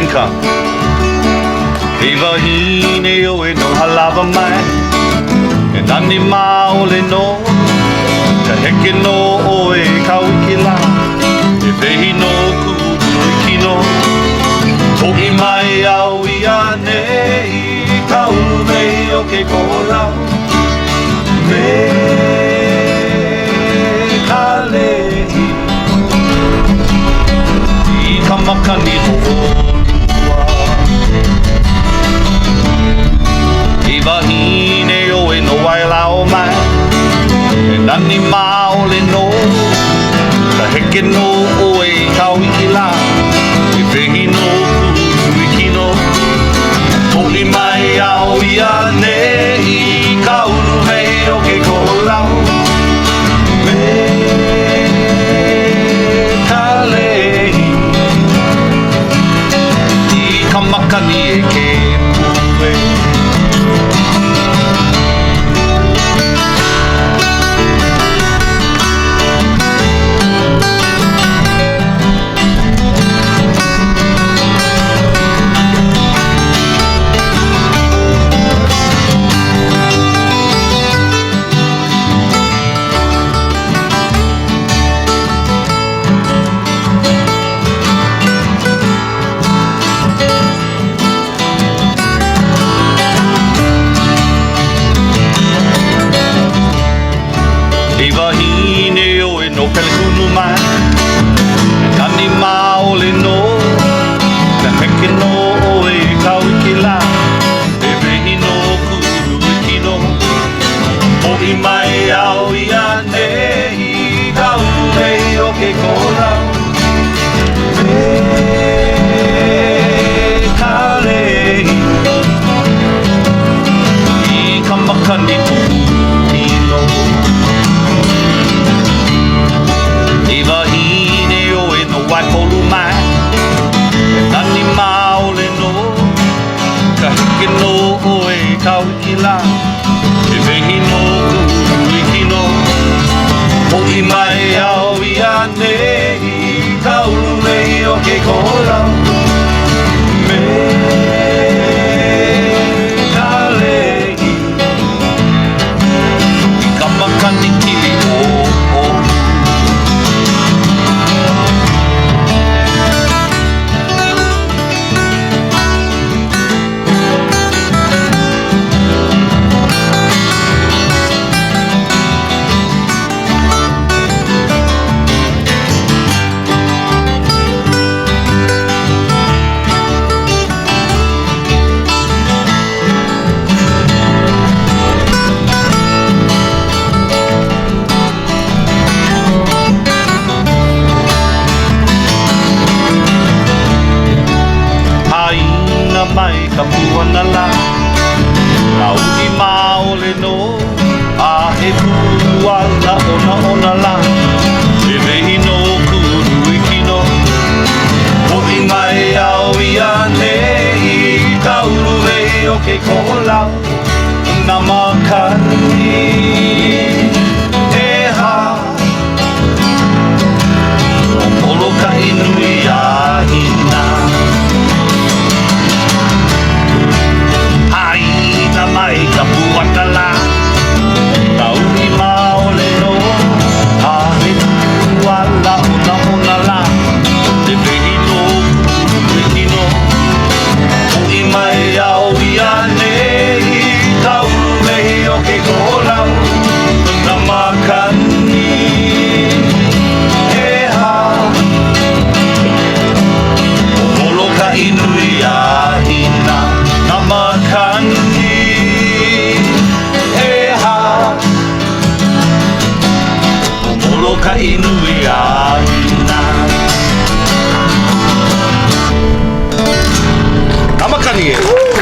Inca. Eva hine o e no halava mai. E nani maole no. Ka heke no o e kauiki la. E pehi no kuiki no. O I mai au ia nei. Ka ulu mei o ke kola. Me ka lehi. I ka makani o lua. Iwa hine o e no wailao mai. E nani maole no. Ka heke no o e kauiki la. E pehi no kuiki no. O I mai au ia nei. Ka ulu mei o ke kolau. Me ka lehi. I ka makani e ke pue. Iwa hine o e no pelekunu mai. Nani maole no. Ka heke no o e kauiki la. E pehi no kuiki no. O I mai au ia nei. Ka ulu mei o ke kolau. Me ka lehi. I ka makani pūkino. Iwa hine o e no waipolu mai. E nani maole no. Ka heke no o e kauiki la. E pehi no kuiki no. O I mai au ia nei. Ka ulu mei o ke kolau. Me ka lehi. I ka makani kili o o. Mai ka puana la. Ka uni maole no. A he puala ona la. E vehi no kuruiki no. O I mai au ia nei. Ka ulu mei o ke kolau. Na makani e ha. O polo ka inui a hina. Mai ka puata la. Ka uni maole no. A he puala ona la. Te pehi no kuiki no. O I mai au ia nei. Ka ulu mei o ke kolau. Na makani e ha. O molo ka inui a hina. Na makani ka inui a hina. Kamakani e.